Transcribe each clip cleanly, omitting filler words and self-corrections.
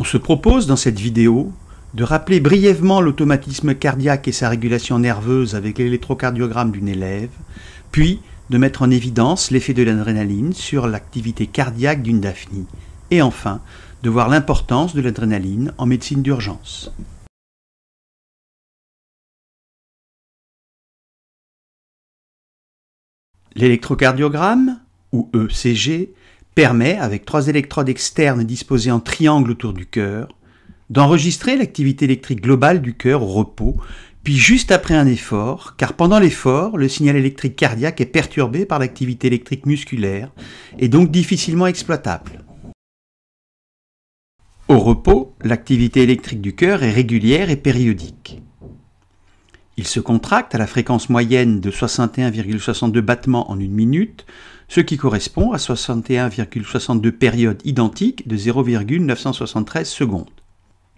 On se propose dans cette vidéo de rappeler brièvement l'automatisme cardiaque et sa régulation nerveuse avec l'électrocardiogramme d'une élève, puis de mettre en évidence l'effet de l'adrénaline sur l'activité cardiaque d'une Daphnie, et enfin de voir l'importance de l'adrénaline en médecine d'urgence. L'électrocardiogramme, ou ECG, permet, avec 3 électrodes externes disposées en triangle autour du cœur, d'enregistrer l'activité électrique globale du cœur au repos, puis juste après un effort, car pendant l'effort, le signal électrique cardiaque est perturbé par l'activité électrique musculaire et donc difficilement exploitable. Au repos, l'activité électrique du cœur est régulière et périodique. Il se contracte à la fréquence moyenne de 61,62 battements en une minute, ce qui correspond à 61,62 périodes identiques de 0,973 secondes.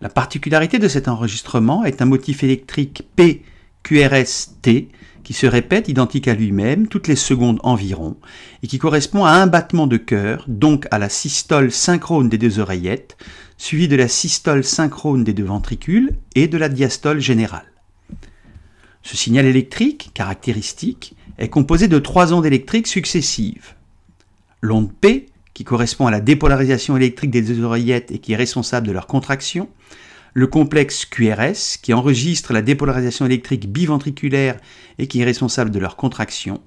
La particularité de cet enregistrement est un motif électrique P-QRS-T qui se répète identique à lui-même toutes les secondes environ et qui correspond à un battement de cœur, donc à la systole synchrone des 2 oreillettes, suivi de la systole synchrone des 2 ventricules et de la diastole générale. Ce signal électrique, caractéristique, est composé de 3 ondes électriques successives. L'onde P, qui correspond à la dépolarisation électrique des 2 oreillettes et qui est responsable de leur contraction, le complexe QRS, qui enregistre la dépolarisation électrique biventriculaire et qui est responsable de leur contraction,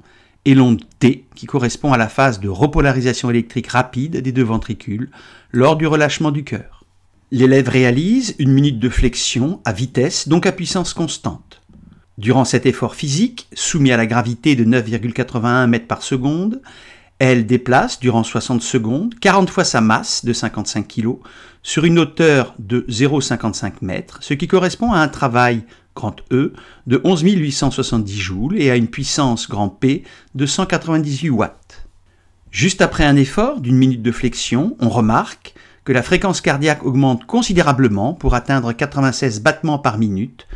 et l'onde T, qui correspond à la phase de repolarisation électrique rapide des 2 ventricules lors du relâchement du cœur. L'élève réalise une minute de flexion à vitesse, donc à puissance constante. Durant cet effort physique, soumis à la gravité de 9,81 mètres par seconde, elle déplace, durant 60 secondes, 40 fois sa masse de 55 kg sur une hauteur de 0,55 mètres, ce qui correspond à un travail grand E de 11 870 joules et à une puissance grand P de 198 watts. Juste après un effort d'une minute de flexion, on remarque que la fréquence cardiaque augmente considérablement pour atteindre 96 battements par minute,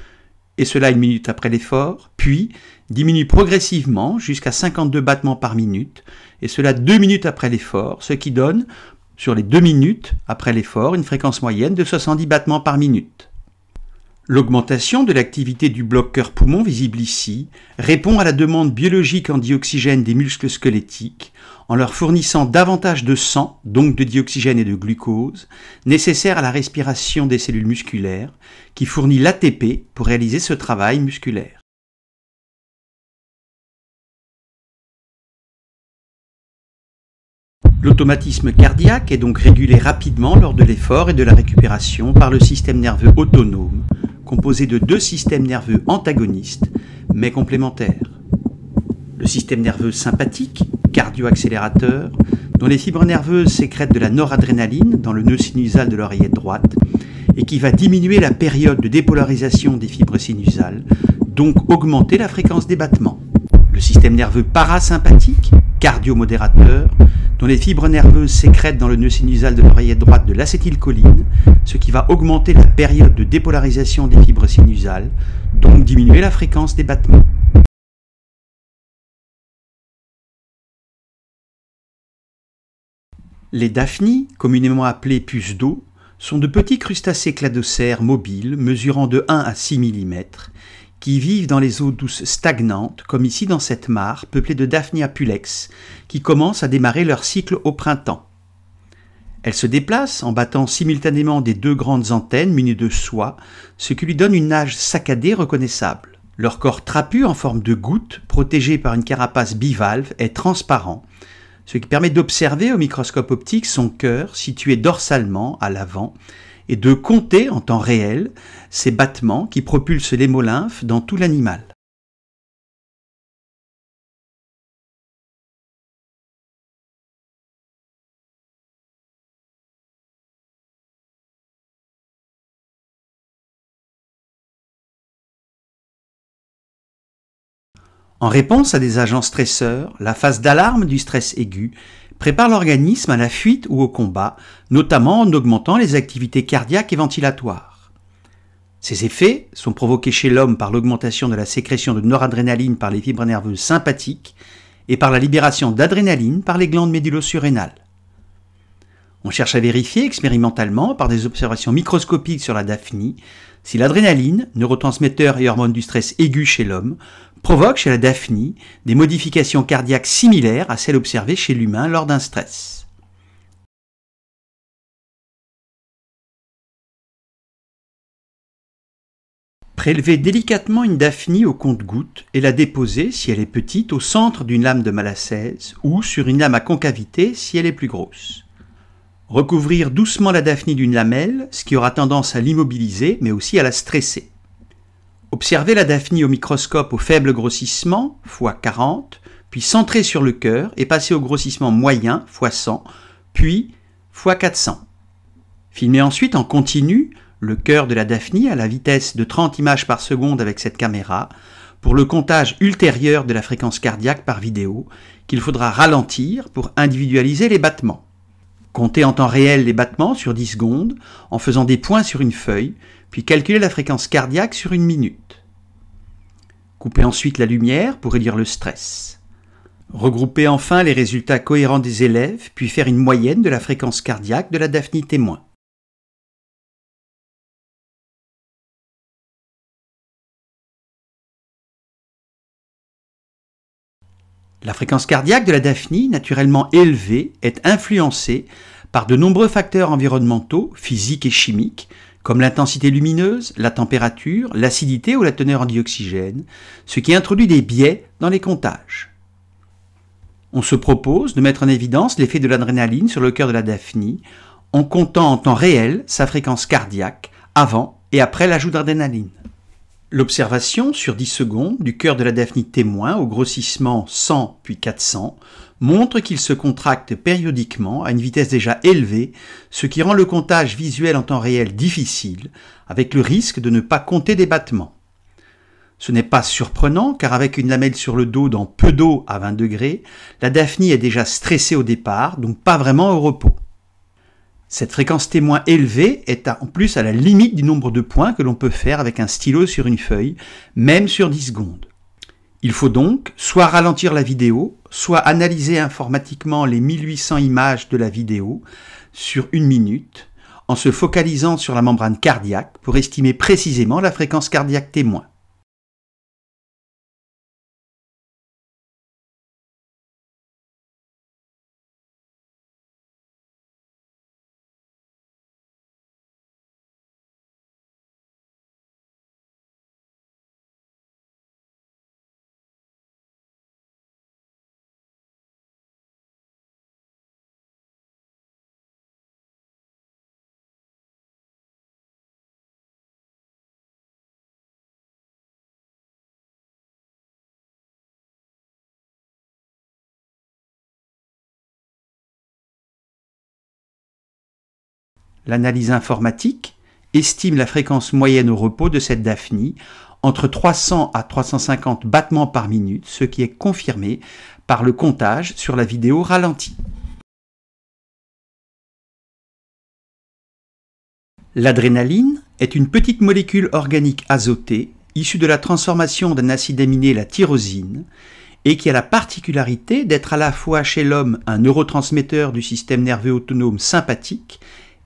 et cela une minute après l'effort, puis diminue progressivement jusqu'à 52 battements par minute, et cela 2 minutes après l'effort, ce qui donne, sur les 2 minutes après l'effort, une fréquence moyenne de 70 battements par minute. L'augmentation de l'activité du bloc cœur-poumon visible ici répond à la demande biologique en dioxygène des muscles squelettiques en leur fournissant davantage de sang, donc de dioxygène et de glucose, nécessaires à la respiration des cellules musculaires, qui fournit l'ATP pour réaliser ce travail musculaire. L'automatisme cardiaque est donc régulé rapidement lors de l'effort et de la récupération par le système nerveux autonome, composé de 2 systèmes nerveux antagonistes, mais complémentaires. Le système nerveux sympathique, cardio-accélérateur, dont les fibres nerveuses sécrètent de la noradrénaline dans le nœud sinusal de l'oreillette droite, et qui va diminuer la période de dépolarisation des fibres sinusales, donc augmenter la fréquence des battements. Le système nerveux parasympathique, cardio-modérateur, dont les fibres nerveuses sécrètent dans le nœud sinusal de l'oreillette droite de l'acétylcholine, ce qui va augmenter la période de dépolarisation des fibres sinusales, donc diminuer la fréquence des battements. Les Daphnies, communément appelées puces d'eau, sont de petits crustacés cladocères mobiles mesurant de 1 à 6 mm, qui vivent dans les eaux douces stagnantes, comme ici dans cette mare peuplée de Daphnia pulex, qui commencent à démarrer leur cycle au printemps. Elles se déplacent en battant simultanément des 2 grandes antennes munies de soie, ce qui lui donne une nage saccadée reconnaissable. Leur corps trapu en forme de goutte, protégé par une carapace bivalve, est transparent, ce qui permet d'observer au microscope optique son cœur situé dorsalement à l'avant et de compter en temps réel ces battements qui propulsent l'hémolymphe dans tout l'animal. En réponse à des agents stresseurs, la phase d'alarme du stress aigu prépare l'organisme à la fuite ou au combat, notamment en augmentant les activités cardiaques et ventilatoires. Ces effets sont provoqués chez l'homme par l'augmentation de la sécrétion de noradrénaline par les fibres nerveuses sympathiques et par la libération d'adrénaline par les glandes médullosurrénales. On cherche à vérifier expérimentalement, par des observations microscopiques sur la daphnie, si l'adrénaline, neurotransmetteur et hormone du stress aigu chez l'homme, provoque chez la daphnie des modifications cardiaques similaires à celles observées chez l'humain lors d'un stress. Prélever délicatement une daphnie au compte-gouttes et la déposer, si elle est petite, au centre d'une lame de Malassez ou sur une lame à concavité si elle est plus grosse. Recouvrir doucement la daphnie d'une lamelle, ce qui aura tendance à l'immobiliser mais aussi à la stresser. Observer la daphnie au microscope au faible grossissement, x 40, puis centrer sur le cœur et passer au grossissement moyen, x 100, puis x 400. Filmer ensuite en continu le cœur de la daphnie à la vitesse de 30 images par seconde avec cette caméra pour le comptage ultérieur de la fréquence cardiaque par vidéo qu'il faudra ralentir pour individualiser les battements. Compter en temps réel les battements sur 10 secondes en faisant des points sur une feuille, puis calculer la fréquence cardiaque sur une minute. Couper ensuite la lumière pour réduire le stress. Regrouper enfin les résultats cohérents des élèves, puis faire une moyenne de la fréquence cardiaque de la daphnie témoin. La fréquence cardiaque de la daphnie, naturellement élevée, est influencée par de nombreux facteurs environnementaux, physiques et chimiques, comme l'intensité lumineuse, la température, l'acidité ou la teneur en dioxygène, ce qui introduit des biais dans les comptages. On se propose de mettre en évidence l'effet de l'adrénaline sur le cœur de la daphnie en comptant en temps réel sa fréquence cardiaque avant et après l'ajout d'adrénaline. L'observation sur 10 secondes du cœur de la daphnie témoin au grossissement 100 puis 400 montre qu'il se contracte périodiquement à une vitesse déjà élevée, ce qui rend le comptage visuel en temps réel difficile, avec le risque de ne pas compter des battements. Ce n'est pas surprenant car avec une lamelle sur le dos dans peu d'eau à 20 degrés, la daphnie est déjà stressée au départ, donc pas vraiment au repos. Cette fréquence témoin élevée est en plus à la limite du nombre de points que l'on peut faire avec un stylo sur une feuille, même sur 10 secondes. Il faut donc soit ralentir la vidéo, soit analyser informatiquement les 1800 images de la vidéo sur une minute, en se focalisant sur la membrane cardiaque pour estimer précisément la fréquence cardiaque témoin. L'analyse informatique estime la fréquence moyenne au repos de cette daphnie entre 300 à 350 battements par minute, ce qui est confirmé par le comptage sur la vidéo ralentie. L'adrénaline est une petite molécule organique azotée issue de la transformation d'un acide aminé, la tyrosine, et qui a la particularité d'être à la fois chez l'homme un neurotransmetteur du système nerveux autonome sympathique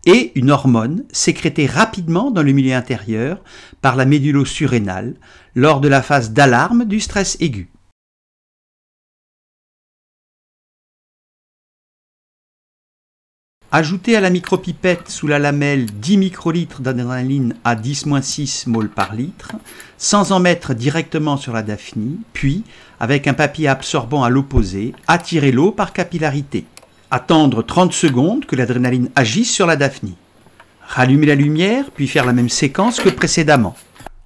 et une hormone sécrétée rapidement dans le milieu intérieur par la médullo-surrénale lors de la phase d'alarme du stress aigu. Ajouter à la micropipette sous la lamelle 10 microlitres d'adrénaline à 10-6 moles par litre, sans en mettre directement sur la daphnie, puis, avec un papier absorbant à l'opposé, attirer l'eau par capillarité. Attendre 30 secondes que l'adrénaline agisse sur la daphnie. Rallumer la lumière, puis faire la même séquence que précédemment.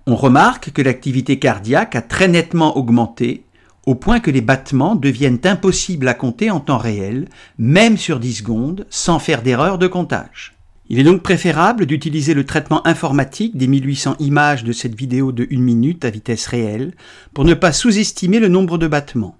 On remarque que l'activité cardiaque a très nettement augmenté, au point que les battements deviennent impossibles à compter en temps réel, même sur 10 secondes, sans faire d'erreur de comptage. Il est donc préférable d'utiliser le traitement informatique des 1800 images de cette vidéo de 1 minute à vitesse réelle pour ne pas sous-estimer le nombre de battements.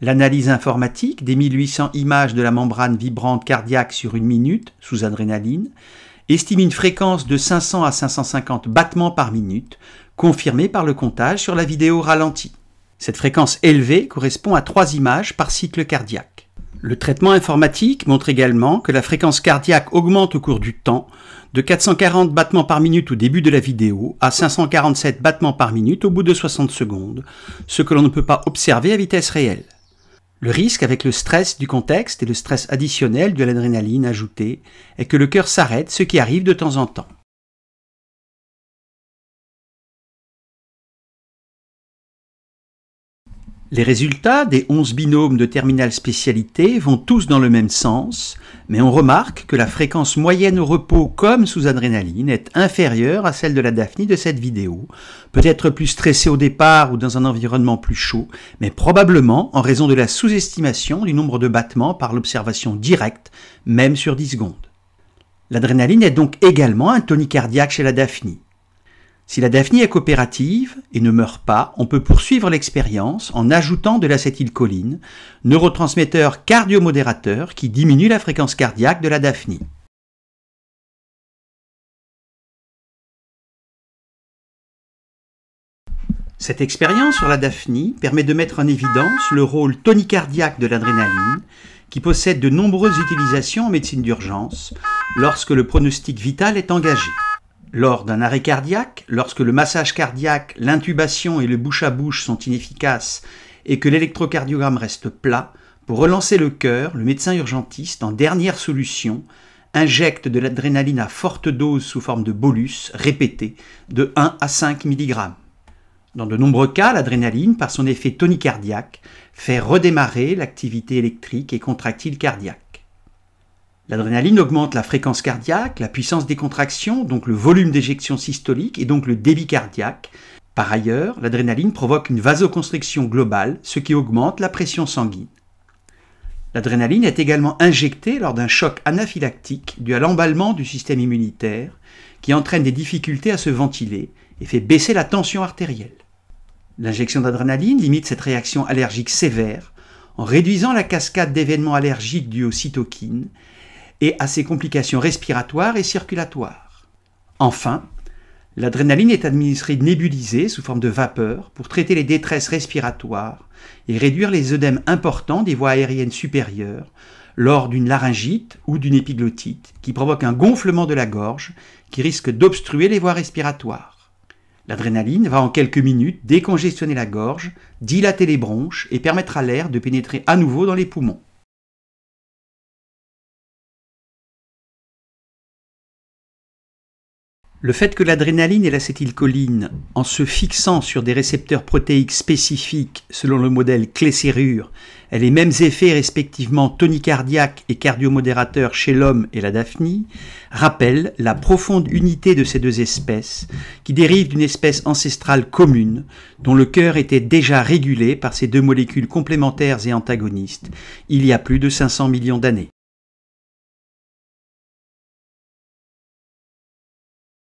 L'analyse informatique des 1800 images de la membrane vibrante cardiaque sur une minute sous adrénaline estime une fréquence de 500 à 550 battements par minute, confirmée par le comptage sur la vidéo ralentie. Cette fréquence élevée correspond à 3 images par cycle cardiaque. Le traitement informatique montre également que la fréquence cardiaque augmente au cours du temps, de 440 battements par minute au début de la vidéo à 547 battements par minute au bout de 60 secondes, ce que l'on ne peut pas observer à vitesse réelle. Le risque avec le stress du contexte et le stress additionnel de l'adrénaline ajoutée est que le cœur s'arrête, ce qui arrive de temps en temps. Les résultats des 11 binômes de terminale spécialité vont tous dans le même sens, mais on remarque que la fréquence moyenne au repos comme sous adrénaline est inférieure à celle de la Daphnie de cette vidéo, peut-être plus stressée au départ ou dans un environnement plus chaud, mais probablement en raison de la sous-estimation du nombre de battements par l'observation directe, même sur 10 secondes. L'adrénaline est donc également un tonique cardiaque chez la Daphnie. Si la Daphnie est coopérative et ne meurt pas, on peut poursuivre l'expérience en ajoutant de l'acétylcholine, neurotransmetteur cardiomodérateur qui diminue la fréquence cardiaque de la Daphnie. Cette expérience sur la Daphnie permet de mettre en évidence le rôle tonicardiaque de l'adrénaline, qui possède de nombreuses utilisations en médecine d'urgence lorsque le pronostic vital est engagé. Lors d'un arrêt cardiaque, lorsque le massage cardiaque, l'intubation et le bouche-à-bouche sont inefficaces et que l'électrocardiogramme reste plat, pour relancer le cœur, le médecin urgentiste, en dernière solution, injecte de l'adrénaline à forte dose sous forme de bolus répété de 1 à 5 mg. Dans de nombreux cas, l'adrénaline, par son effet tonicardiaque, fait redémarrer l'activité électrique et contractile cardiaque. L'adrénaline augmente la fréquence cardiaque, la puissance des contractions, donc le volume d'éjection systolique et donc le débit cardiaque. Par ailleurs, l'adrénaline provoque une vasoconstriction globale, ce qui augmente la pression sanguine. L'adrénaline est également injectée lors d'un choc anaphylactique dû à l'emballement du système immunitaire qui entraîne des difficultés à se ventiler et fait baisser la tension artérielle. L'injection d'adrénaline limite cette réaction allergique sévère en réduisant la cascade d'événements allergiques dus aux cytokines et à ses complications respiratoires et circulatoires. Enfin, l'adrénaline est administrée nébulisée sous forme de vapeur pour traiter les détresses respiratoires et réduire les œdèmes importants des voies aériennes supérieures lors d'une laryngite ou d'une épiglottite qui provoque un gonflement de la gorge qui risque d'obstruer les voies respiratoires. L'adrénaline va en quelques minutes décongestionner la gorge, dilater les bronches et permettre à l'air de pénétrer à nouveau dans les poumons. Le fait que l'adrénaline et l'acétylcholine, en se fixant sur des récepteurs protéiques spécifiques selon le modèle clé-serrure, aient les mêmes effets respectivement tonicardiaques et cardiomodérateurs chez l'homme et la Daphnie, rappelle la profonde unité de ces deux espèces qui dérivent d'une espèce ancestrale commune dont le cœur était déjà régulé par ces deux molécules complémentaires et antagonistes il y a plus de 500 millions d'années.